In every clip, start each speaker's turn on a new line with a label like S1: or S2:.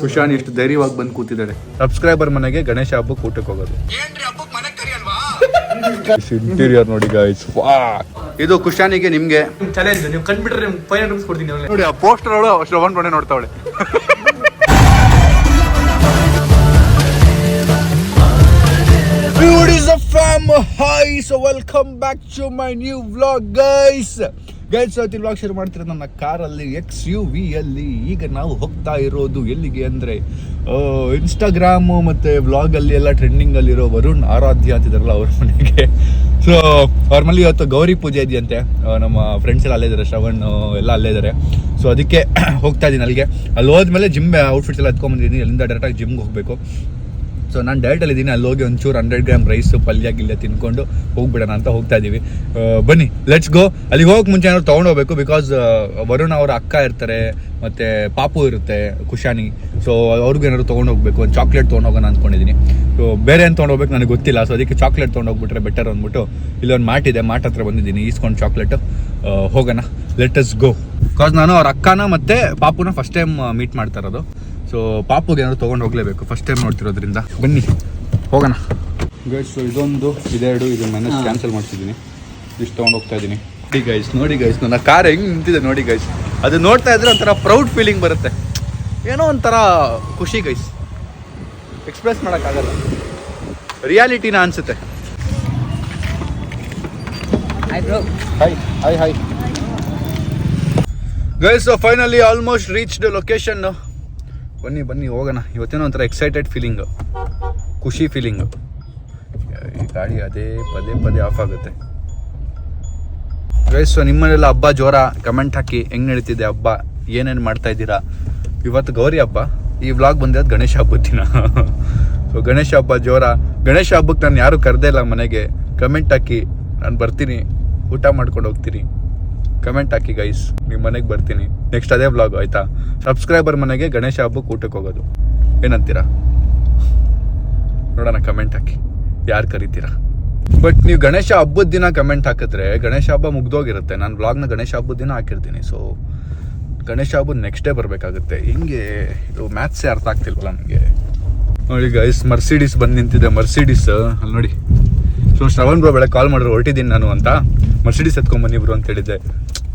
S1: ಖುಷಾನಿ ಎಷ್ಟು ಧೈರ್ಯವಾಗಿ ಬಂದು ಕೂತಿದ್ದಾರೆ. ಸಬ್ಸ್ಕ್ರೈಬರ್ ಮನೆಗೆ ಗಣೇಶ ಹಬ್ಬಕ್ಕೆ ಊಟಕ್ಕೆ ಹೋಗೋದು. ಇಂಟೀರಿಯರ್ ನೋಡಿ ಗೈಸ್, ಇದು ಖುಷಾನಿಗೆ ನಿಮ್ಗೆ
S2: ಚಾಲೆಂಜ್. ನೀವು ಕಂಡ್ಬಿಟ್ರೆ ನಿಮ್ಗೆ 500 ರೂಪೀಸ್ ಕೊಡ್ತೀನಿ.
S1: ನೋಡಿ ಆ ಪೋಸ್ಟರ್ ಅವಳು ಶ್ರವಣ್ ಬಣ್ಣ ನೋಡ್ತಾವಳೆ. Hi, so welcome back to my new vlog guys. ಇವತ್ತು ವ್ಲಾಗ್ ಶೇರ್ ಮಾಡ್ತಿರೋದು ನನ್ನ ಕಾರಲ್ಲಿ XUV ಅಲ್ಲಿ. ಈಗ ನಾವು ಹೋಗ್ತಾ ಇರೋದು ಎಲ್ಲಿಗೆ ಅಂದರೆ ಇನ್ಸ್ಟಾಗ್ರಾಮು ಮತ್ತು ವ್ಲಾಗಲ್ಲಿ ಎಲ್ಲ ಟ್ರೆಂಡಿಂಗಲ್ಲಿರೋ ವರುಣ್ ಆರಾಧ್ಯ ಅಂತಿದ್ದಾರಲ್ಲ ಅವ್ರ ಮನೆಗೆ. ಸೊ ಅವ್ರ ಮನೇಲಿ ಇವತ್ತು ಗೌರಿ ಪೂಜೆ ಇದೆಯಂತೆ. ನಮ್ಮ ಫ್ರೆಂಡ್ಸ್ ಎಲ್ಲ ಅಲ್ಲೇ ಇದ್ದಾರೆ, ಶ್ರವಣ್ ಎಲ್ಲ ಅಲ್ಲೇ ಇದ್ದಾರೆ. ಸೊ ಅದಕ್ಕೆ ಹೋಗ್ತಾ ಇದ್ದೀನಿ ಅಲ್ಲಿಗೆ. ಅಲ್ಲಿ ಹೋದ್ಮೇಲೆ ಜಿಮ್ ಔಟ್ಫಿಟ್ಸ್ ಎಲ್ಲ ಎತ್ಕೊಂಡ್ಬಂದಿದ್ದೀನಿ. ಅಲ್ಲಿಂದ ಡೈರೆಕ್ಟಾಗಿ ಜಿಮ್ಗೆ ಹೋಗಬೇಕು. ಸೊ ನಾನು ಡಯಟಲ್ಲಿದ್ದೀನಿ. ಅಲ್ಲಿ ಹೋಗಿ ಒಂಚೂರು 100 ಗ್ರಾಮ್ ರೈಸು ಪಲ್ಯ ಗಿಲ್ಯ ತಿನ್ಕೊಂಡು ಹೋಗ್ಬಿಡೋಣ ಅಂತ ಹೋಗ್ತಾ ಇದ್ದೀವಿ. ಬನ್ನಿ ಲೆಟ್ಸ್ ಗೋ. ಅಲ್ಲಿಗೆ ಹೋಗಕ್ಕೆ ಮುಂಚೆ ಏನಾದ್ರು ತೊಗೊಂಡೋಗ್ಬೇಕು. ಬಿಕಾಸ್ ವರುಣ್ ಅವರ ಅಕ್ಕ ಇರ್ತಾರೆ, ಮತ್ತು ಪಾಪು ಇರುತ್ತೆ, ಖುಷಾನಿ. ಸೊ ಅವ್ರಿಗೂ ಏನಾದ್ರು ತೊಗೊಂಡೋಗ್ಬೇಕು. ಒಂದು ಚಾಕ್ಲೇಟ್ ತೊಗೊಂಡೋಗೋಣ ಅಂದ್ಕೊಂಡಿದ್ದೀನಿ. ಸೊ ಬೇರೆ ಏನು ತೊಗೊಂಡೋಗ್ಬೇಕು ನನಗೆ ಗೊತ್ತಿಲ್ಲ. ಸೊ ಅದಕ್ಕೆ ಚಾಕ್ಲೇಟ್ ತೊಗೊಂಡೋಗ್ಬಿಟ್ರೆ ಬೆಟರ್ ಅಂದ್ಬಿಟ್ಟು ಇಲ್ಲೊಂದು ಮಾಟಿದೆ, ಮಾಟ್ ಹತ್ರ ಬಂದಿದ್ದೀನಿ. ಈಸ್ಕೊಂಡು ಚಾಕ್ಲೇಟು ಹೋಗೋಣ. Let us go. ಬಿಕಾಸ್ ನಾನು ಅವ್ರ ಅಕ್ಕನ ಮತ್ತು ಪಾಪುನ ಫಸ್ಟ್ ಟೈಮ್ ಮೀಟ್ ಮಾಡ್ತಾ ಇರೋದು. ಸೊ ಪಾಪುಗೆ ಏನಾದ್ರು ತೊಗೊಂಡು ಹೋಗಲೇಬೇಕು, ಫಸ್ಟ್ ಟೈಮ್ ನೋಡ್ತಿರೋದ್ರಿಂದ. ಬನ್ನಿ ಹೋಗೋಣ ಗೈಸ್. ಸೊ ಇದೊಂದು ಇದೆರಡು ಇದು ಮೈನಸ್ ಕ್ಯಾನ್ಸಲ್ ಮಾಡ್ತಿದ್ದೀನಿ. ಇಷ್ಟು ತೊಗೊಂಡು ಹೋಗ್ತಾ ಇದ್ದೀನಿ. ನೋಡಿ ಗೈಸ್ ನನ್ನ ಕಾರ್ ಹೆಂಗೆ ನಿಂತಿದೆ ನೋಡಿ ಗೈಸ್. ಅದು ನೋಡ್ತಾ ಇದ್ರೆ ಒಂಥರ ಪ್ರೌಡ್ ಫೀಲಿಂಗ್ ಬರುತ್ತೆ. ಏನೋ ಒಂಥರ ಖುಷಿ ಗೈಸ್, ಎಕ್ಸ್ಪ್ರೆಸ್ ಮಾಡೋಕ್ಕಾಗಲ್ಲ, ರಿಯಾಲಿಟಿನ ಅನಿಸುತ್ತೆ. Hi guys. So finally almost reached location. ಬನ್ನಿ ಹೋಗೋಣ. ಇವತ್ತೇನೋ ಒಂಥರ ಎಕ್ಸೈಟೆಡ್ ಫೀಲಿಂಗು, ಖುಷಿ ಫೀಲಿಂಗು. ಈ ಗಾಡಿ ಅದೇ ಪದೇ ಆಫ್ ಆಗುತ್ತೆ ಗೈಸ್. ಸೊ ನಿಮ್ಮನೆಲ್ಲ ಹಬ್ಬ ಜೋರ? ಕಮೆಂಟ್ ಹಾಕಿ ಹೆಂಗೆ ನಡೀತಿದೆ ಹಬ್ಬ, ಏನೇನು ಮಾಡ್ತಾ ಇದ್ದೀರಾ. ಇವತ್ತು ಗೌರಿ ಹಬ್ಬ, ಈ ವ್ಲಾಗ್ ಬಂದಿರೋದು ಗಣೇಶ ಹಬ್ಬದ ದಿನ. ಸೊ ಗಣೇಶ ಹಬ್ಬ ಜೋರ. ಗಣೇಶ ಹಬ್ಬಕ್ಕೆ ನಾನು ಯಾರೂ ಕರೆದೇ ಇಲ್ಲ ಮನೆಗೆ. ಕಮೆಂಟ್ ಹಾಕಿ, ನಾನು ಬರ್ತೀನಿ, ಊಟ ಮಾಡ್ಕೊಂಡು ಹೋಗ್ತೀನಿ. ಕಮೆಂಟ್ ಹಾಕಿ ಗೈಸ್, ನಿಮ್ಮ ಮನೆಗೆ ಬರ್ತೀನಿ. ನೆಕ್ಸ್ಟ್ ಅದೇ ವ್ಲಾಗ್ ಆಯಿತಾ. ಸಬ್ಸ್ಕ್ರೈಬರ್ ಮನೆಗೆ ಗಣೇಶ ಹಬ್ಬಕ್ಕೆ ಊಟಕ್ಕೆ ಹೋಗೋದು. ಏನಂತೀರಾ ನೋಡೋಣ, ಕಮೆಂಟ್ ಹಾಕಿ ಯಾರು ಕರಿತೀರಾ. ಬಟ್ ನೀವು ಗಣೇಶ ಹಬ್ಬದ ದಿನ ಕಮೆಂಟ್ ಹಾಕಿದ್ರೆ ಗಣೇಶ ಹಬ್ಬ ಮುಗ್ದೋಗಿರುತ್ತೆ. ನಾನು ವ್ಲಾಗ್ನ ಗಣೇಶ ಹಬ್ಬದ ದಿನ ಹಾಕಿರ್ತೀನಿ. ಸೊ ಗಣೇಶ ಹಬ್ಬದ ನೆಕ್ಸ್ಟ್ ಡೇ ಬರಬೇಕಾಗುತ್ತೆ. ಹಿಂಗೆ ಇದು ಮ್ಯಾಥ್ಸೇ ಅರ್ಥ ಆಗ್ತಿಲ್ವಲ್ಲ ನನಗೆ. ನೋಡಿ ಗೈಸ್, ಮರ್ಸಿಡೀಸ್ ಬಂದು ನಿಂತಿದೆ. ಮರ್ಸಿಡೀಸ್ ಅಲ್ಲಿ ನೋಡಿ. ಸೊ ಶ್ರವಣ್ ಬ್ರೋ ಬೆಳಗ್ಗೆ ಕಾಲ್ ಮಾಡಿದ್ರು ಹೊರಟಿದ್ದೀನಿ ನಾನು ಅಂತ. ಮರ್ಸಿಡೀಸ್ ಎತ್ಕೊಂಡ್ಬನ್ನಿ ಬ್ರೋ ಅಂತ ಹೇಳಿದ್ದೆ.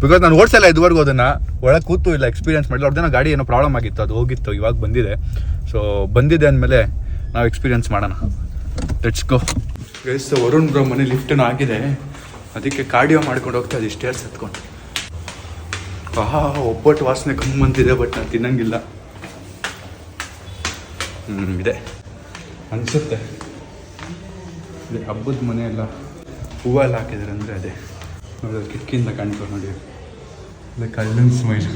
S1: ಬಿಕಾಸ್ ನಾನು ಓಡಿಸಲ್ಲ ಇದುವರೆಗೂ, ಅದನ್ನು ಒಳಗೆ ಕೂತು ಇಲ್ಲ ಎಕ್ಸ್ಪೀರಿಯನ್ಸ್ ಮಾಡಿಲ್ಲ. ಅವ್ರದ್ದೇನೋ ಗಾಡಿ ಏನೋ ಪ್ರಾಬ್ಲಮ್ ಆಗಿತ್ತು, ಅದು ಹೋಗಿತ್ತು, ಇವಾಗ ಬಂದಿದೆ. ಸೊ ಬಂದಿದೆ ಅಂದಮೇಲೆ ನಾವು ಎಕ್ಸ್ಪೀರಿಯನ್ಸ್ ಮಾಡೋಣ. Let's go guys. Varun bro ಮನೆ ಲಿಫ್ಟನ್ನು ಆಗಿದೆ, ಅದಕ್ಕೆ ಕಾರ್ಡಿಯೋ ಮಾಡ್ಕೊಂಡು ಹೋಗ್ತಾ ಇದ್ದೀವಿ ಸ್ಟೇರ್ಸ್ ಎತ್ಕೊಂಡು. ಒಬ್ಬಟ್ಟು ವಾಸನೆ ಕಮ್ಮಂತಿದೆ, ಬಟ್ ನಾನು ತಿನ್ನಂಗಿಲ್ಲ. ಇದೆ ಅನಿಸುತ್ತೆ. ಇದೆ ಹಬ್ಬದ ಮನೆ ಎಲ್ಲ ಹೂವೆಲ್ಲ ಹಾಕಿದ್ದಾರೆ ಅಂದರೆ ಅದೇ ನೋಡಿ, ಕಿಟಕಿಯಿಂದ ಕಾಣ್ತಾರೆ ನೋಡಿ. ಅದೇ ಕಳ್ಳನ್ ಸ್ಮೈಲ್.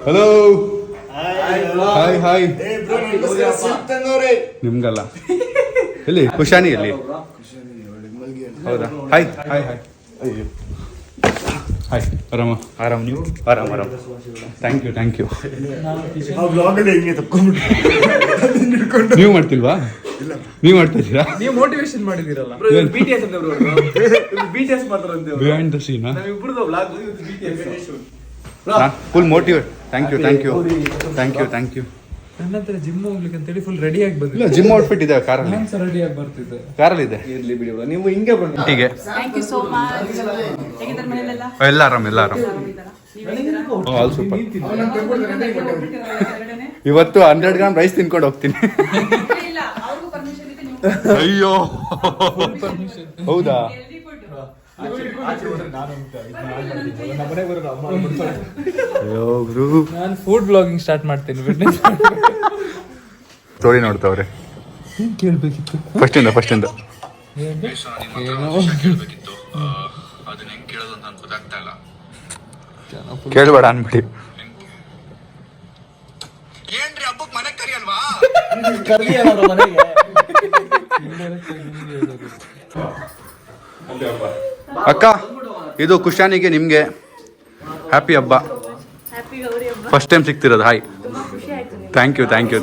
S1: Hello hi. ನಿಮ್ಗಲ್ಲ, ಎಲ್ಲಿ ಖುಷಾನಿ ಎಲ್ಲಿ? ಹೌದಾ? ಹಾಯ್. ಹಾಯ್, ಆರಾಮ ನೀವು? ಆರಾಮ್. Thank you. ನೀವು ಮಾಡ್ತಿಲ್ವಾ? ನೀವು ಮಾಡ್ತಾ ಇದ್ದೀರಾ?
S2: ನೀವು ಮೋಟಿವೇಶನ್ ಮಾಡಿದಿರಲ್ಲ. BTS ಮಾತ್ರ
S1: behind the scene full motivate. Thank you.
S2: ನನ್ನ ಹತ್ರ ಜಿಮ್ ಹೋಗ್ಲಿಕ್ಕೆ ಅಂತೇಳಿ ಫುಲ್ ರೆಡಿ ಆಗಿ ಬಂದಿಲ್ಲ.
S1: ಜಿಮ್ ಔಟ್ಫಿಟ್ ಇದೆ ಕಾರಲ್ಲಿ.
S2: ರೆಡಿ ಆಗಿ ಬರ್ತಿದ್ದೆ.
S1: ಕಾರಲ್ಲಿ ಇದೆ.
S2: ಇರ್ಲಿ ಬಿಡಿ, ನೀವು ಹಿಂಗೆ ಬನ್ನಿ.
S1: ಹೀಗೆ
S3: ಥ್ಯಾಂಕ್ ಯು ಸೋ ಮಚ್. ಹೇಗಿದ್ದಾರೆ ಮನೆಯಲ್ಲೆಲ್ಲ?
S1: ಎಲ್ಲ ಆರಾಮ್. All super. ಇವತ್ತು 100 ಗ್ರಾಮ್ ರೈಸ್ ತಿನ್ಕೊಂಡು ಹೋಗ್ತೀನಿ. ಅಯ್ಯೋ ಹೌದಾ?
S2: ನಾನು ಫುಡ್ ಬ್ಲಾಗಿಂಗ್ ಸ್ಟಾರ್ಟ್ ಮಾಡ್ತೀನಿ.
S1: ಸ್ಟೋರಿ ನೋಡ್ತಾವ್ರೆ.
S2: ಕೇಳ್ಬೇಕಿತ್ತು
S1: ಫಸ್ಟ್ ಇಂದ
S2: ಏನೋ
S1: ಕೇಳಬೇಡ ಅನ್ಬಿಡಿ. ಅಕ್ಕ, ಇದು ಖುಷಾನಿಗೆ ನಿಮ್ಗೆ ಹ್ಯಾಪಿ ಹಬ್ಬ. ಫಸ್ಟ್ ಟೈಮ್ ಸಿಗ್ತಿರೋದು. Hi. Thank you. Thank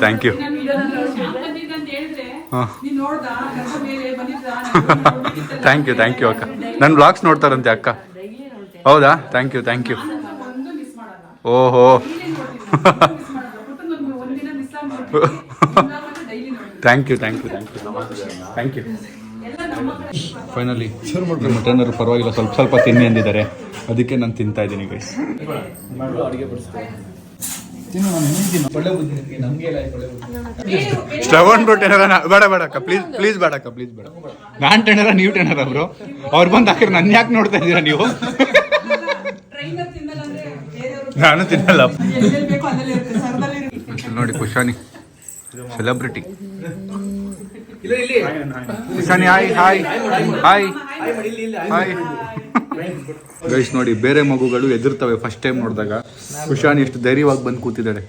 S1: you ಅಕ್ಕ. ನನ್ನ ವ್ಲಾಗ್ಸ್ ನೋಡ್ತಾರಂತೆ ಅಕ್ಕ. ಹೌದಾ? Thank you. ಓಹೋ
S3: ಒಂದಿನ ಮಿಸ್ ಆಗಿ ಡೈಲಿ
S1: ಥ್ಯಾಂಕ್ ಯು ಫೈನಲಿ ನಿಮ್ಮ ಟ್ರೈನರ್ ಪರವಾಗಿಲ್ಲ ಸ್ವಲ್ಪ ತಿನ್ನಿ ಅಂದಿದ್ದಾರೆ, ಅದಕ್ಕೆ ನಾನು ತಿಂತಾ ಇದ್ದೀನಿ ಗೈಸ್. ಶ್ರವಣ್ ಬ್ರೋ ಟೆನರ ಬೇಡ ಅಕ್ಕ, ಪ್ಲೀಸ್ ಬೇಡ ನಾನ್ ಟೆನರ ನೀವು ಟೆನರ ಬ್ರೋ? ಅವ್ರು ಬಂದು ಹಾಕಿದ್ರೆ ನನ್ನ ಯಾಕೆ ನೋಡ್ತಾ ಇದ್ದೀರಾ ನೀವು? ನಾನು ತಿನ್ನಲ್ಲ. ನೋಡಿ ಕುಶಾನಿ ಸೆಲೆಬ್ರಿಟಿ. ಕುಶಾನಿ ಹಾಯ್ ಗೈಸ್ ನೋಡಿ, ಬೇರೆ ಮಗುಗಳು ಎದುರ್ತವೆ ಫಸ್ಟ್ ಟೈಮ್ ನೋಡಿದಾಗ. ಕುಶಾನಿ ಎಷ್ಟು ಧೈರ್ಯವಾಗಿ ಬಂದು ಕೂತಿದ್ದಾಳೆ.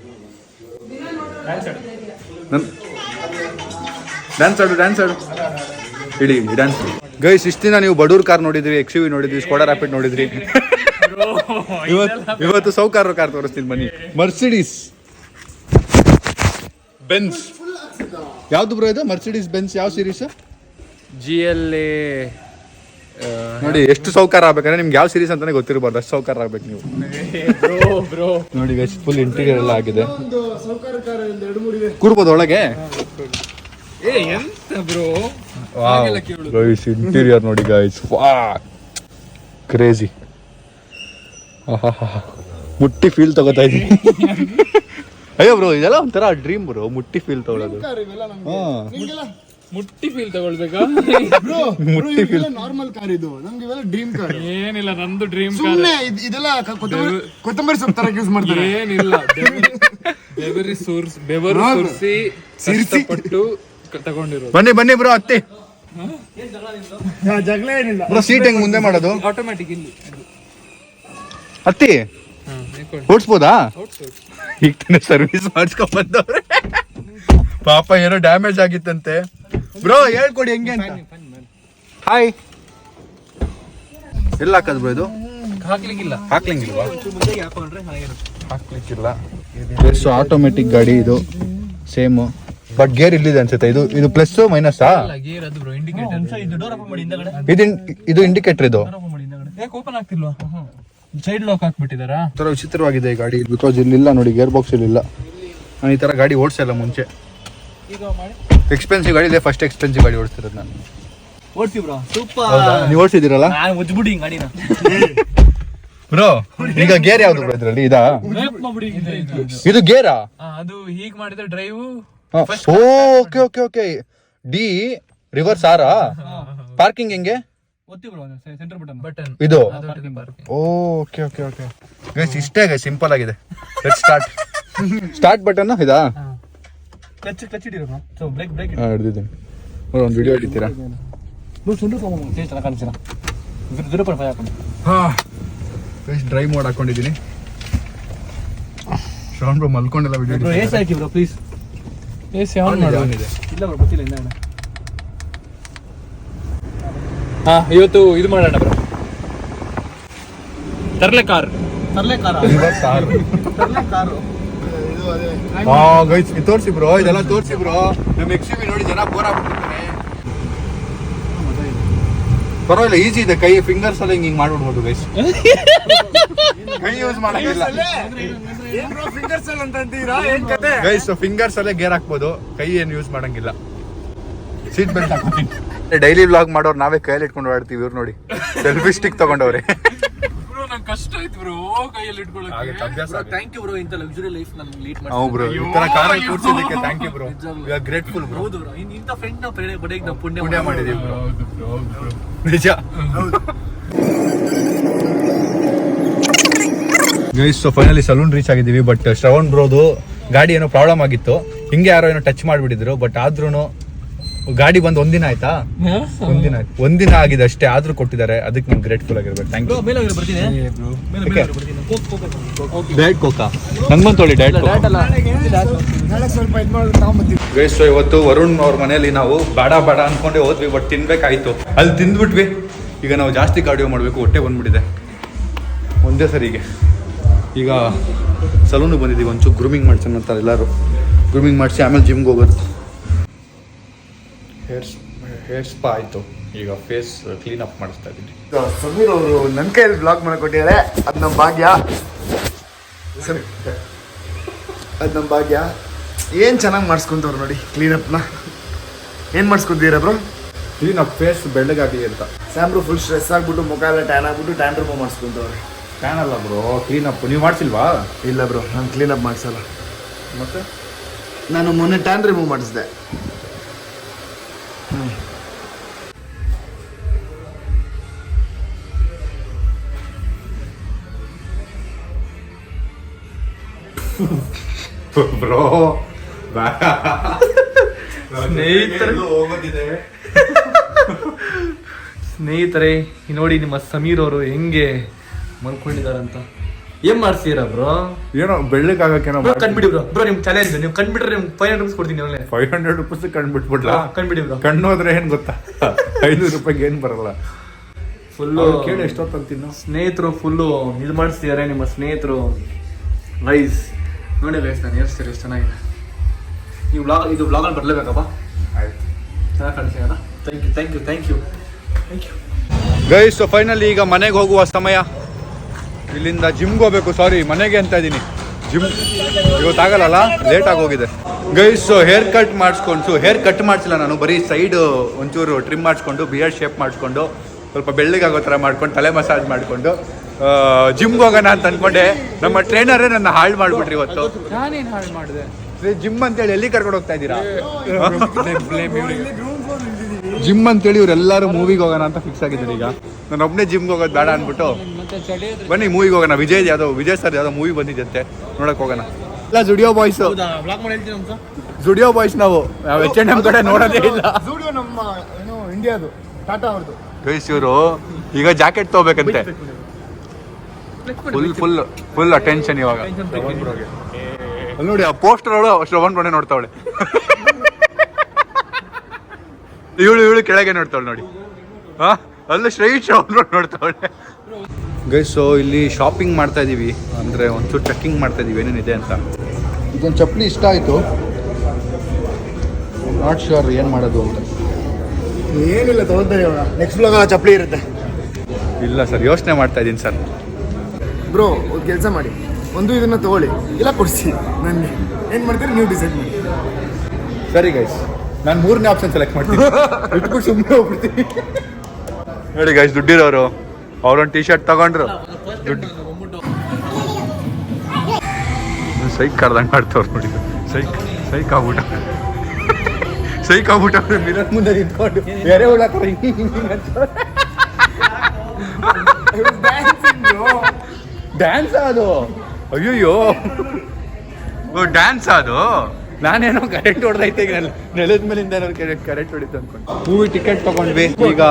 S1: ಡ್ಯಾನ್ಸ್ ಆಡು ಇಡಿ ಡ್ಯಾನ್ಸ್. ಗೈಸ್ ಇಷ್ಟು ದಿನ ನೀವು ಬಡೂರ್ ಕಾರ್ ನೋಡಿದ್ರಿ, XUV ನೋಡಿದ್ರಿ, ಸ್ಕೋಡಾ ರ್ಯಾಪಿಡ್ ನೋಡಿದ್ರಿ. ಇವತ್ತು ಸೌಕಾರ ಕಾರ್ ತೋರಿಸ್ತೀನಿ ಬನ್ನಿ. Mercedes Benz. ಯಾವ್ದು ಬ್ರೋ ಇದು? ಮರ್ಸಿಡೀಸ್ ಬೆನ್ಸ್ ಯಾವ ಸೀರೀಸ್?
S2: GLA.
S1: ನೋಡಿ ಎಷ್ಟು ಸೌಕಾರ ಆಗ್ಬೇಕಂದ್ರೆ ನಿಮ್ಗೆ ಯಾವ ಸೀರೀಸ್ ಅಂತಾನೆ ಗೊತ್ತಿರಬಾರ್ದು, ಅಷ್ಟು ಸೌಕಾರ ಆಗ್ಬೇಕು ನೀವು. ನೋಡಿ ಗೈಸ್ ಫುಲ್ ಇಂಟೀರಿಯರ್ ಎಲ್ಲ ಆಗಿದೆ. ಕೂರ್ಬೋದು ಒಳಗೆ? ಗೈಸ್ ಇಂಟೀರಿಯರ್ ನೋಡಿ ಗೈಸ್, ಕ್ರೇಜಿ. ಮುಟ್ಟಿ ಫೀಲ್ ತಗೋತಾ ಇದೀನಿ. ಅಯ್ಯೋ ಬ್ರೋ, ಇದೆಲ್ಲ ಒಂಥರ ಡ್ರೀಮ್ ಬ್ರೋ, ಮುಟ್ಟಿ ಫೀಲ್ ತಗೊಳ್ಳೋದು.
S2: ಮುಟ್ಟಿ ಫೀಲ್ ತಗೊಳ್ಬೇಕಾ?
S1: ಮುಟ್ಟಿ ಫೀಲ್
S4: ನಾರ್ಮಲ್ ಕಾರ್ ಇದು, ನಮ್ಗೆ ಇವೆಲ್ಲ ಡ್ರೀಮ್ ಕಾರ್.
S2: ಏನಿಲ್ಲ, ನಂದು ಡ್ರೀಮ್ ಕಾರ್.
S4: ಸುಮ್ಮನೆ ಇದೆಲ್ಲ ಕೊತ್ತಂಬರಿ ಸೊಪ್ಪು ತರ ಯೂಸ್ ಮಾಡ್ತಾರೆ.
S2: ಏನಿಲ್ಲ, ಬೆವರು ಸುರಿಸಿ ಕಷ್ಟಪಟ್ಟು ತಗೊಂಡಿರೋದು.
S1: ಬನ್ನಿ ಬ್ರೋ, ಅತ್ತಿ
S4: ಜಗಳ ಏನಿಲ್ಲ
S1: ಬ್ರೋ. ಸೀಟ್ ಹೆಂಗ್ ಮುಂದೆ ಮಾಡೋದು?
S2: ಆಟೋಮ್ಯಾಟಿಕ್ ಇಲ್ಲಿ
S1: ಅತ್ತಿ ಓಡಿಸ್ಬೋದಾ? ಈಗ ತಾನೇ ಸರ್ವಿಸ್ ಮಾಡಿಸ್ಕೊಂಡ್ ಬಂದವ್ರೆ. ಪಾಪ ಏನೋ ಡ್ಯಾಮೇಜ್ ಆಗಿತ್ತಂತೆ. ಬ್ರೋ ಹೇಳ್ಕೊಡಿ ಹೆಂಗೆ ಅಂತ. ಹಾಯ್. ಎಲ್ಲ ಹಾಕದ್ ಬ್ರೋ ಇದು?
S2: ಹಾಕ್ಲಿಕ್ಕಿಲ್ಲ.
S1: ಹಾಕ್ಲಿಂಗಿಲ್ವಾ? ಹಾಕ್ಲಿಕ್ಕಿಲ್ಲ. ಎಷ್ಟು ಆಟೋಮೆಟಿಕ್ ಗಾಡಿ ಇದು, ಸೇಮ್. ಬಟ್ ಗೇರ್ ಇಲ್ಲಿದೆ ಅನ್ಸುತ್ತೆ. ಇದು ಪ್ಲಸ್ ಮೈನಸ್?
S2: ಗೇರ್ ಅದು ಬ್ರೋ, ಇಂಡಿಕೇಟರ್.
S1: ಇದು ಇಂಡಿಕೇಟರ್. ಇದು
S2: ಯಾಕೆ ಓಪನ್ ಆಗ್ತಿಲ್ವಾ? ಸೈಡ್ ಲಾಕ್ ಹಾಕ್ಬಿಟ್ಟಿದಾರಾ?
S1: ಥರ ವಿಚಿತ್ರವಾಗಿದೆ ಈ ಗಾಡಿ, ಬಿಕಾಸ್ ಇಲ್ಲಿಲ್ಲ ನೋಡಿ, ಗೇರ್ ಬಾಕ್ಸ್ ಇಲ್ಲಿಲ್ಲ. ನಾನು ಈ ಥರ ಗಾಡಿ ಓಡಿಸಲ್ಲ ಮುಂಚೆ. ಎಕ್ಸ್ಪೆನ್ಸಿವ್ ಗಾಡಿ ಇದೆ, ಫಸ್ಟ್ ಎಕ್ಸ್ಪೆನ್ಸಿವ್ ಗಾಡಿ ಓಡಿಸ್ತಿರೋದು ನಾನು.
S2: ಓಡ್ತೀವಿ ಬ್ರೋ, ಸೂಪರ್.
S1: ನೀವು ಓಡಿಸಿದಿರಲ್ಲ?
S2: ನಾನು ಮುಚ್ಚಿಬಿಡಿ ಗಾಡಿನ
S1: ಬ್ರೋ. ಈಗ ಗೇರ್ ಯಾವ್ದು ಬ್ರೋ ಇದರಲ್ಲಿ? ಇದಾ? ಇದು ಗೇರಾ?
S2: ಅದು ಹೀಗ್ ಮಾಡಿದ್ರೆ drive.
S1: Okay. D reverse R. Parking ಹೆಂಗೆ?
S2: ಬಟನ್
S1: ಇದು ಓಕೆ. ಗೈಸ್ ಇಷ್ಟೇ ಗೈಸ್, ಸಿಂಪಲ್ ಆಗಿದೆ. ಲೆಟ್ಸ್ ಸ್ಟಾರ್ಟ್ ಬಟನ್ ಇದಾ?
S2: ಕ್ಲಚ್ ಹಿಡಿರೋ ಸೊ ಬ್ರೇಕ್
S1: ಹಿಡಿದಿದ್ದೀನಿ. ಒಂದು ವಿಡಿಯೋ ಹಿಡಿತೀರಾ? ಗೈಸ್ ಡ್ರೈವ್ ಮೋಡ್ ಹಾಕೊಂಡಿದ್ದೀನಿ. ಶ್ರವಣ್ ಬ್ರೋ ಮಲ್ಕೊಂಡೆಲ್ಲ ವಿಡಿಯೋ
S2: ಹಾಕಿ ಬ್ರೋ ಪ್ಲೀಸ್. ಆನ್ ಇದೆ. ಇಲ್ಲ ಬ್ರೋ ಗೊತ್ತಿಲ್ಲ ಇನ್ನ. ಇವತ್ತು ಇದು ಮಾಡೋಣ ಬ್ರೋ, ತರ್ಲೆ ಕಾರ್.
S1: ಗೈಸ್ ತೋರಿಸಿ ಬ್ರೋ, ಇದೆಲ್ಲ ತೋರಿಸಿ ಬ್ರೋ. ನಮ್ಮ XUV ನೋಡಿ ಜನ ಬೋರ್ ಆಗ್ಬಿಟ್ಟಿರ್ತಾರೆ. ಪರವಾಗಿಲ್ಲ, ಈಸಿ ಇದೆ. ಕೈ ಫಿಂಗರ್ಸ್ ಎಲ್ಲ ಹಿಂಗ್ ಮಾಡ್ಬಿಡ್ಬೋದು ಗೈಸ್. ಕೈ ಯೂಸ್ ಮಾಡಂಗಿಲ್ಲ ಗೈಸ್. ಫಿಂಗರ್ಸ್ ಅಲ್ಲೇ ಗೇರ್ ಹಾಕ್ಬೋದು, ಕೈ ಏನು ಯೂಸ್ ಮಾಡಂಗಿಲ್ಲ. ಸೀಟ್ ಬೆಲ್ಟ್ ಹಾಕ್ತೀನಿ. ಡೈಲಿ ವ್ಲಾಗ್ ಮಾಡೋರು ನಾವೇ ಕೈಯಲ್ಲಿ ಇಟ್ಕೊಂಡು ಓಡಾಡ್ತೀವಿ. ಇವ್ರು ನೋಡಿ ಸೆಲ್ಫಿ ಸ್ಟಿಕ್ ತಗೊಂಡವ್ರೆ.
S2: ಕಷ್ಟ ಆಯ್ತು ಬ್ರೋ ಕೈಯಲ್ಲಿ ಇಟ್ಕೊಳ್ಳೋಕೆ. ಥ್ಯಾಂಕ್ ಯು ಬ್ರೋ, ಇಂತ ಲಕ್ಸುರಿ ಲೈಫ್ ನಾನು ಲೀಡ್ ಮಾಡಿ.
S1: ಬ್ರೋ ಈ ತರ ಕಾರಲ್ಲಿ ಕೂರ್ಸಿದ್ದಕ್ಕೆ thank you bro. We are grateful bro.
S2: ಹೌದು ಬ್ರೋ, ಇಂತ ಫ್ರೆಂಡ್ ನ ಬಡೆಗೆ ನಾವು
S1: ಪುಣ್ಯ ಮಾಡಿದೀವಿ ಬ್ರೋ. ನಿಜ. Guys so finally salon reach ಆಗಿದ್ದೀವಿ. ಬಟ್ ಶ್ರವಣ್ ಬ್ರೋದು ಗಾಡಿ ಏನೋ ಪ್ರಾಬ್ಲಮ್ ಆಗಿತ್ತು, ಹಿಂಗೆ ಯಾರೋ ಏನೋ ಟಚ್ ಮಾಡಿಬಿಟ್ಟಿದ್ರು. ಬಟ್ ಆದ್ರೂ ಗಾಡಿ ಬಂದು ಒಂದಿನ ಆಯ್ತಾ? ಒಂದಿನ ಆಗಿದೆ ಅಷ್ಟೇ, ಆದ್ರೂ ಕೊಟ್ಟಿದ್ದಾರೆ. ಅದಕ್ಕೆ ನಮ್ಗೆ ಗ್ರೇಟ್ಫುಲ್ ಆಗಿರ್ಬೇಕು. Thank you. ಡಯಟ್ ಕೋಕಾ ನಂಗೆ ಬಂತು ಹೇಳಿ. ಡಯಟ್ ಗೈಸ್ ಸೊ ಇವತ್ತು ವರುಣ್ ಅವ್ರ ಮನೆಯಲ್ಲಿ ನಾವು ಬೇಡ ಅನ್ಕೊಂಡೆ ಹೋದ್ವಿ, ಬಟ್ ತಿನ್ಬೇಕಾಯ್ತು. ಅಲ್ಲಿ ತಿಂದ್ಬಿಟ್ವಿ. ಈಗ ನಾವು ಜಾಸ್ತಿ ಕಾರ್ಡಿಯೋ ಮಾಡಬೇಕು, ಹೊಟ್ಟೆ ಬಂದ್ಬಿಟ್ಟಿದೆ ಒಂದೇ ಸರಿಗೆ. ಈಗ ಸಲೂನಿಗೆ ಬಂದಿದ್ದೀವಿ, ಒಂಚೂರು ಗ್ರೂಮಿಂಗ್ ಮಾಡ್ಸೋಣ ಅಂತಾರೆ ಎಲ್ಲರೂ. ಗ್ರೂಮಿಂಗ್ ಮಾಡಿಸಿ ಆಮೇಲೆ ಜಿಮ್ಗೆ ಹೋಗೋದು. ಹೇರ್ ಸ್ಪಾ ಆಯಿತು, ಈಗ ಫೇಸ್ ಕ್ಲೀನ್ ಅಪ್ ಮಾಡಿಸ್ತಾ ಇದ್ದೀನಿ.
S4: ಸಮೀರ್ ಅವರು ನನ್ನ ಕೈಯಲ್ಲಿ ಬ್ಲಾಗ್ ಮಾಡಿಕೊಟ್ಟಿದ್ದಾರೆ, ಅದು ನಮ್ಮ ಭಾಗ್ಯ. ಅದು ನಮ್ಮ ಭಾಗ್ಯ. ಏನು ಚೆನ್ನಾಗಿ ಮಾಡಿಸ್ಕೊಂತವ್ರು ನೋಡಿ ಕ್ಲೀನಪ್ನ. ಏನು ಮಾಡಿಸ್ಕೊತೀರಾ ಬ್ರೋ?
S1: ಕ್ಲೀನ್ ಅಪ್ ಫೇಸ್ ಬೆಳ್ಳಗಾಗಲಿ ಅಂತ.
S4: ಸ್ಯಾಮ್ರು ಫುಲ್ ಸ್ಟ್ರೆಸ್ ಆಗ್ಬಿಟ್ಟು ಮುಖ ಎಲ್ಲ ಟ್ಯಾನ್ ಆಗ್ಬಿಟ್ಟು ಟ್ಯಾನ್ ರಿಮೂವ್ ಮಾಡಿಸ್ಕೊಂತವ್ರೆ.
S1: ಟ್ಯಾನ್ ಅಲ್ಲ ಬ್ರೋ, ಕ್ಲೀನ್ ಅಪ್. ನೀವು ಮಾಡಿಸಿಲ್ವಾ?
S4: ಇಲ್ಲ ಬ್ರೋ, ನಾನು ಕ್ಲೀನಪ್ ಮಾಡಿಸಲ್ಲ.
S1: ಮತ್ತೆ
S4: ನಾನು ಮೊನ್ನೆ ಟ್ಯಾನ್ ರಿಮೂವ್ ಮಾಡಿಸಿದೆ.
S1: ಬ್ರೋ
S2: ಸ್ನೇಹಿತರೆ ನೋಡಿ ನಿಮ್ಮ ಸಮೀರ್ ಅವರು ಹೆಂಗೆ ಮಲ್ಕೊಂಡಿದಾರಂತ. ಏನ್ ಮಾಡ್ತೀರಾ ಬ್ರೋ?
S1: ಏನೋ ಬೆಳ್ಳಗಾಗಕ್ಕೇನೋ
S2: ಕಂಡ್ಬಿಡಿ ಬ್ರೋ. ಬ್ರೋ ನಿಮ್ ಚಾಲೆಂಜ್, ನೀವು ಕಂಡ್ಬಿಟ್ರೆ ನಿಮ್ಗೆ 500 ರೂಪೀಸ್ ಕೊಡ್ತೀನಿ.
S1: 500 ರೂಪೀಸ್ ಕಂಡ್ಬಿಟ್ಬಿಡ್ಲಾ?
S2: ಕಂಡ್ಬಿಡಿ ಬ್ರೋ.
S1: ಕಣ್ಣು ಹೋದ್ರೆ ಏನ್ ಗೊತ್ತಾ, 500 ರೂಪಾಯಿಗೆ ಏನ್ ಬರಲ್ಲ.
S2: ಫುಲ್ಲು
S1: ಕೇಳಿ ಎಷ್ಟೊತ್ತಂತಿನ್ನು
S2: ಸ್ನೇಹಿತರು ಫುಲ್ಲು ಇದು ಮಾಡಿಸ್ತಿದ್ದಾರೆ ನಿಮ್ಮ ಸ್ನೇಹಿತರು. ಗೈಸ್ ನೋಡಿ ಗೈಸ್, ನಾನು ಹೇರ್ಸ್ತೀರಿ ಎಷ್ಟು ಚೆನ್ನಾಗಿದೆ. ನೀವು ಇದು ಬ್ಲಾಗಲ್ಲಿ ಬರಲೇಬೇಕಪ್ಪ.
S1: ಆಯ್ತು,
S2: ಚೆನ್ನಾಗಿ ಕಾಣಿಸ್ತೀರ. Thank you.
S1: ಗೈಸ್ ಫೈನಲಿ ಈಗ ಮನೆಗೆ ಹೋಗುವ ಸಮಯ. ಇಲ್ಲಿಂದ ಜಿಮ್ಗೆ ಹೋಗ್ಬೇಕು. ಸಾರಿ, ಮನೆಗೆ ಅಂತ ಇದ್ದೀನಿ. ಜಿಮ್ ಇವತ್ತಾಗಲ್ಲ, ಲೇಟಾಗಿ ಹೋಗಿದೆ. ಗೈಸ್ ಹೇರ್ ಕಟ್ ಮಾಡಿಸ್ಕೊಂಡು, ಹೇರ್ ಕಟ್ ಮಾಡಿಸಿಲ್ಲ ನಾನು, ಬರೀ ಸೈಡ್ ಒಂಚೂರು ಟ್ರಿಮ್ ಮಾಡಿಸ್ಕೊಂಡು, ಬಿಯರ್ಡ್ ಶೇಪ್ ಮಾಡಿಸ್ಕೊಂಡು, ಸ್ವಲ್ಪ ಬೆಳ್ಳಗಾಗೋ ಥರ ಮಾಡ್ಕೊಂಡು, ತಲೆ ಮಸಾಜ್ ಮಾಡಿಕೊಂಡು ಜಿಮ್ಗೆ ಹೋಗೋಣ ಅಂತ ಅಂದ್ಕೊಂಡೆ. ನಮ್ಮ ಟ್ರೈನರೇ ನನ್ನ ಹಾಳು ಮಾಡಿಬಿಟ್ರಿ ಇವತ್ತು.
S2: ನಾನೇನು ಹಾಳು ಮಾಡಿದೆ?
S1: ಜಿಮ್ ಅಂತೇಳಿ ಎಲ್ಲಿ ಕರ್ಕೊಂಡು ಹೋಗ್ತಾ ಇದ್ದೀರಾ? ಜಿಮ್ ಅಂತೇಳಿ ಇವರೆಲ್ಲರೂ ಮೂವಿಗೆ ಹೋಗೋಣ ಅಂತ ಫಿಕ್ಸ್ ಆಗಿದ್ದಾರೆ. ಈಗ ನಾನು ಒಬ್ಬನೇ ಜಿಮ್ಗೆ ಹೋಗೋದು ಬೇಡ ಅಂದ್ಬಿಟ್ಟು ಬನ್ನಿ ಮೂವಿಗೆ ಹೋಗೋಣ. ವಿಜಯ್ ಸರ್ ಯಾವುದೋ ಮೂವಿ ಬಂದಿದ್ದಂತೆ, ನೋಡಕ್ ಹೋಗೋಣ. ಇಲ್ಲ ಜುಡಿಯೋ ಬಾಯ್ಸ್, ಜುಡಿಯೋ ಬಾಯ್ಸ್ ನಾವು H&M ಕಡೆ ನೋಡೋದೇ ಇಲ್ಲ.
S4: ಸ್ಟುಡಿಯೋ ನಮ್ಮ ಏನು ಇಂಡಿಯಾದು ಟಾಟಾ ಅವ್ರದ್ದು.
S1: ಗೈಸ್ ಇವರು ಈಗ ಜಾಕೆಟ್ ತಗೋಬೇಕಂತೆ. ಫುಲ್ ಅಟೆನ್ಷನ್ ಇವಾಗ. ಅಲ್ಲಿ ನೋಡಿ ಆ ಪೋಸ್ಟರ್ ಅವಳು ಶ್ರವಣ್ ಬಣ್ಣೆ ನೋಡ್ತಾವಳೆ. ಇವಳು ಕೆಳಗೆ ನೋಡ್ತಾವಳೆ ನೋಡಿ. ಅಲ್ಲ ಸ್ಟ್ರೈಟ್ ಶ್ರವಣ್ ನೋಡ್ತಾವಳೆ. ಗೈಸ್ ಇಲ್ಲಿ ಶಾಪಿಂಗ್ ಮಾಡ್ತಾ ಇದೀವಿ, ಅಂದ್ರೆ ಒಂಚೂರು ಚೆಕ್ಕಿಂಗ್ ಮಾಡ್ತಾ ಇದೀವಿ ಏನೇನಿದೆ ಅಂತ. ಇದೊಂದು ಚಪ್ಪಲಿ ಇಷ್ಟ ಆಯ್ತು, ನಾಟ್ ಶ್ಯೂರ್ ಏನ್ ಮಾಡೋದು ಅಂತ.
S4: ಏನಿಲ್ಲ, ತಗೊಂತಾರೆ ಇವಾಗ. ನೆಕ್ಸ್ಟ್ ಬ್ಲಾಗ್ ಚಪ್ಪಲಿ ಇರುತ್ತೆ.
S1: ಇಲ್ಲ ಸರ್, ಯೋಚನೆ ಮಾಡ್ತಾ ಇದ್ದೀನಿ ಸರ್.
S4: ಬ್ರೋ ಒಂದು ಕೆಲಸ ಮಾಡಿ, ಒಂದು ಇದನ್ನ ತಗೊಳ್ಳಿ, ಇಲ್ಲ ಕೊಡಿಸಿ ನನಗೆ. ಏನು ಮಾಡ್ತೀರಿ ನೀವು ಡಿಸೈಡ್ ಮಾಡಿ.
S1: ಸರಿ ಗೈಸ್, ನಾನು 3ನೇ ಆಪ್ಷನ್ ಸೆಲೆಕ್ಟ್ ಮಾಡ್ತೀನಿ. ಇಟ್ಬಿಟ್ಟು ಸುಮ್ಮನೆ ಹೋಗ್ಬಿಡ್ತೀನಿ. ನೋಡಿ ಗೈಸ್, ದುಡ್ಡಿರೋರು ಅವ್ರೊಂದು ಟಿ ಶರ್ಟ್ ತಗೊಂಡ್ರು, ದುಡ್ಡು ಸೈಕ್ ಕರ್ದಂಗೆ ಮಾಡ್ತವ್ರು ನೋಡಿ. ಸೈಕ್ ಆಗ್ಬಿಟ್ಟವ್ರೆ ಮಿರರ್ ಮುಂದೆ ನಿಂತ್ಕೊಂಡು ಬೇರೆ ಉಳ್ಳಾಕವ್ರು ಡ್ಯಾನ್ಸ್ ಅದು. ಅಯ್ಯೋ ಡ್ಯಾನ್ಸ್ ಅದು. ನಾನೇನೋ ಕರೆಂಟ್ ಹೊಡೆದೈತೆ ಈಗ ನೆಲದ ಮೇಲಿಂದ ಕರೆಂಟ್ ಹೊಡಿತು ಅನ್ಕೊಂಡು. ಮೂವಿ ಟಿಕೆಟ್ ತಗೊಂಡ್ವಿ. ಈಗ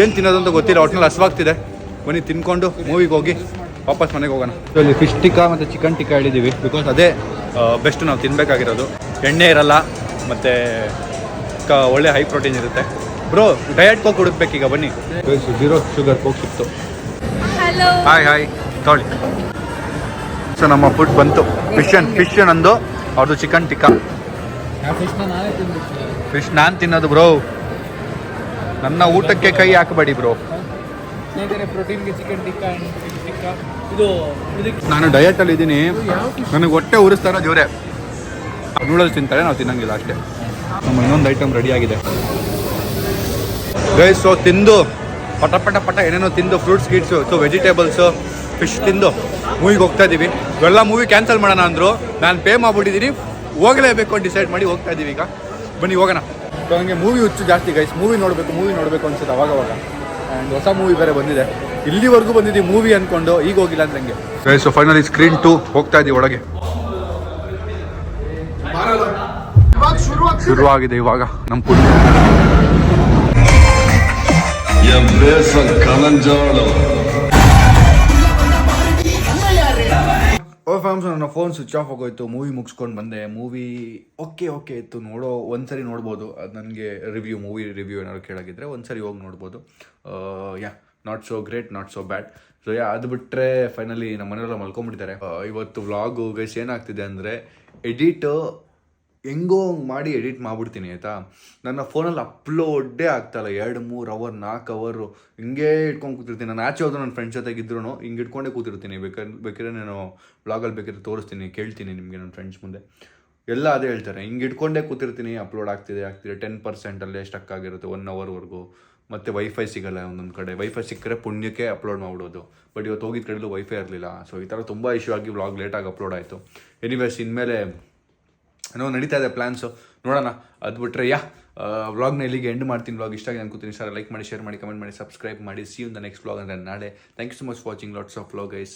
S1: ಏನು ತಿನ್ನೋದು ಅಂತ ಗೊತ್ತಿಲ್ಲ, ಒಟ್ಟಿನಲ್ಲಿ ಹಸುವಾಗ್ತಿದೆ. ಬನ್ನಿ ತಿನ್ಕೊಂಡು ಮೂವಿಗೆ ಹೋಗಿ ವಾಪಸ್ ಮನೆಗೆ ಹೋಗೋಣ. ಇಲ್ಲಿ ಫಿಶ್ ಟಿಕ್ಕಾ ಮತ್ತು ಚಿಕನ್ ಟಿಕ್ಕಾ ಹೇಳಿದ್ದೀವಿ, ಬಿಕಾಸ್ ಅದೇ ಬೆಸ್ಟ್ ನಾವು ತಿನ್ನಬೇಕಾಗಿರೋದು. ಎಣ್ಣೆ ಇರಲ್ಲ ಮತ್ತು ಒಳ್ಳೆ ಹೈ ಪ್ರೋಟೀನ್ ಇರುತ್ತೆ. ಬ್ರೋ ಡಯಟ್ ಕೋಕ್ ಹುಡುಕ್ಬೇಕೀಗ, ಬನ್ನಿ. 0 ಶುಗರ್ ಕೋಕ್ ಸಿಕ್ತು. ಹಾಯ್ ತೊಳಿ. ಸೊ ನಮ್ಮ ಫುಡ್ ಬಂತು. ಫಿಶ್ ನಂದು, ಅವ್ರದ್ದು ಚಿಕನ್ ಟಿಕ್ಕಾ. ಫಿಶ್ ನಾನು ತಿನ್ನೋದು ಬ್ರೋ, ನನ್ನ ಊಟಕ್ಕೆ ಕೈ ಹಾಕಬೇಡಿ ಬ್ರೋ. ನಾನು ಡಯಟಲ್ಲಿ ಇದ್ದೀನಿ, ನನಗೆ ಹೊಟ್ಟೆ ಉರಿಸ್ತಾರ ಜೋರೆ. ನೂಡಲ್ಸ್ ತಿಂತಾರೆ, ನಾವು ತಿನ್ನಂಗಿಲ್ಲ ಅಷ್ಟೇ. ನಮ್ಮ ಇನ್ನೊಂದು ಐಟಮ್ ರೆಡಿ ಆಗಿದೆ ಗೈಸ್. ಸೊ ತಿಂದು ಪಟ ಏನೇನೋ ತಿಂದು, ಫ್ರೂಟ್ಸ್ ಗೀಟ್ಸು, ಸೊ ವೆಜಿಟೇಬಲ್ಸು, ಫಿಶ್ ತಿಂದು ಮೂವಿಗೆ ಹೋಗ್ತಾ ಇದ್ದೀವಿ. ಇವೆಲ್ಲ ಮೂವಿ ಕ್ಯಾನ್ಸಲ್ ಮಾಡೋಣ ಅಂದರು, ನಾನು ಪೇ ಮಾಡಿಬಿಟ್ಟಿದ್ದೀನಿ, ಹೋಗಲೇಬೇಕು ಅಂತ ಡಿಸೈಡ್ ಮಾಡಿ ಹೋಗ್ತಾ ಇದ್ದೀವಿ. ಈಗ ಬನ್ನಿ ಹೋಗೋಣ. ಸೊ ನನಗೆ ಮೂವಿ ಹುಚ್ಚು ಜಾಸ್ತಿ ಗೈಸ್. ಮೂವಿ ನೋಡಬೇಕು ಅನ್ಸುತ್ತೆ ಅವಾಗವಾಗ. ಆ್ಯಂಡ್ ಹೊಸ ಮೂವಿ ಬೇರೆ ಬಂದಿದೆ. ಇಲ್ಲಿವರೆಗೂ ಬಂದಿದ್ದೀವಿ ಮೂವಿ ಅಂದ್ಕೊಂಡು, ಈಗ ಹೋಗಿಲ್ಲ ಅಂತ ನನಗೆ ಗೈಸ್. ಸೊ ಫೈನಲಿ ಸ್ಕ್ರೀನ್ 2 ಹೋಗ್ತಾ ಇದ್ದೀವಿ ಒಳಗೆ. ಶುರುವಾಗಿದೆ ಇವಾಗ ನಮ್ಮ ಫುಡ್. ನನ್ನ ಫೋನ್ ಸ್ವಿಚ್ ಆಫ್ ಆಗೋಯ್ತು. ಮೂವಿ ಮುಗಿಸ್ಕೊಂಡು ಬಂದೆ. ಮೂವಿ ಓಕೆ ಇತ್ತು, ಒಂದ್ಸರಿ ನೋಡ್ಬೋದು. ಅದು ನನಗೆ ಮೂವಿ ರಿವ್ಯೂ ಏನಾದ್ರು ಕೇಳಾಗಿದ್ರೆ ಒಂದ್ಸರಿ ಹೋಗಿ ನೋಡ್ಬೋದು. Not so great, not so bad. So ಅದು ಬಿಟ್ಟರೆ ಫೈನಲಿ ನಮ್ಮ ಮನೆಯಲ್ಲ ಮಲ್ಕೊಂಡ್ಬಿಟ್ಟಿದ್ದಾರೆ. ಇವತ್ತು ವ್ಲಾಗು ಗೈಸ್ ಏನಾಗ್ತಿದೆ ಅಂದರೆ, ಎಡಿಟ್ ಹೆಂಗೋ ಹಂಗೆ ಮಾಡಿ ಎಡಿಟ್ ಮಾಡಿಬಿಡ್ತೀನಿ ಆಯಿತಾ. ನನ್ನ ಫೋನಲ್ಲಿ ಅಪ್ಲೋಡೇ ಆಗ್ತಾಯಿಲ್ಲ, 2-3 ಅವರ್ 4 ಅವರು ಹಿಂಗೇ ಇಟ್ಕೊಂಡು ಕೂತಿರ್ತೀನಿ. ನಾನು ಆಚೆ ಹೋದ್ರು ನನ್ನ ಫ್ರೆಂಡ್ಸ್ ಜೊತೆಗಿದ್ರು ಹಿಂಗೆ ಇಟ್ಕೊಂಡೇ ಕೂತಿರ್ತೀನಿ. ಬೇಕಾದ್ರೆ ನಾನು ವ್ಲಾಗಲ್ಲಿ ಬೇಕಾದ್ರೆ ತೋರಿಸ್ತೀನಿ, ಕೇಳ್ತೀನಿ ನಿಮಗೆ ನನ್ನ ಫ್ರೆಂಡ್ಸ್ ಮುಂದೆ ಎಲ್ಲ ಅದೇ ಹೇಳ್ತಾರೆ. ಹಿಂಗೆ ಇಟ್ಕೊಂಡೇ ಕೂತಿರ್ತೀನಿ, ಅಪ್ಲೋಡ್ ಆಗ್ತಿದೆ 10%ಅಲ್ಲೇ ಸ್ಟಕ್ ಆಗಿರುತ್ತೆ 1 ಅವರ್ವರೆಗೂ. ಮತ್ತು ವೈಫೈ ಸಿಗೋಲ್ಲ ಒಂದೊಂದು ಕಡೆ. ವೈಫೈ ಸಿಕ್ಕರೆ ಪುಣ್ಯಕ್ಕೆ ಅಪ್ಲೋಡ್ ಮಾಡಿಬಿಡೋದು. ಬಟ್ ಇವತ್ತು ಹೋಗಿದ್ದ ಕಡೆಯಲ್ಲೂ ವೈಫೈ ಇರಲಿಲ್ಲ. ಸೊ ಈ ಥರ ತುಂಬ ಇಶ್ಯೂ ಆಗಿ ವ್ಲಾಗ್ ಲೇಟಾಗಿ ಅಪ್ಲೋಡ್ ಆಯಿತು. ಎನಿವೇಸ್ ಇನ್ಮೇಲೆ ಏನೋ ನಡೀತಾ ಇದೆ ಪ್ಲ್ಯಾನ್ಸು, ನೋಡೋಣ. ಅದು ಬಿಟ್ಟರೆ ವ್ಲಾಗ್ನ ಇಲ್ಲಿಗೆ ಎಂಡ್ ಮಾಡ್ತೀನಿ. ವ್ಲಾಗ್ ಇಷ್ಟ ಆಗಿ ಅನ್ಕೋತೀನಿ. ಸರ್ ಲೈಕ್ ಮಾಡಿ, ಶೇರ್ ಮಾಡಿ, ಕಮೆಂಟ್ ಮಾಡಿ, ಸಬ್ಸ್ಕ್ರೈಬ್ ಮಾಡಿ. See you in the next vlog ಅಂದರೆ ನಾಳೆ. Thank you so much watching lots of vlog guys.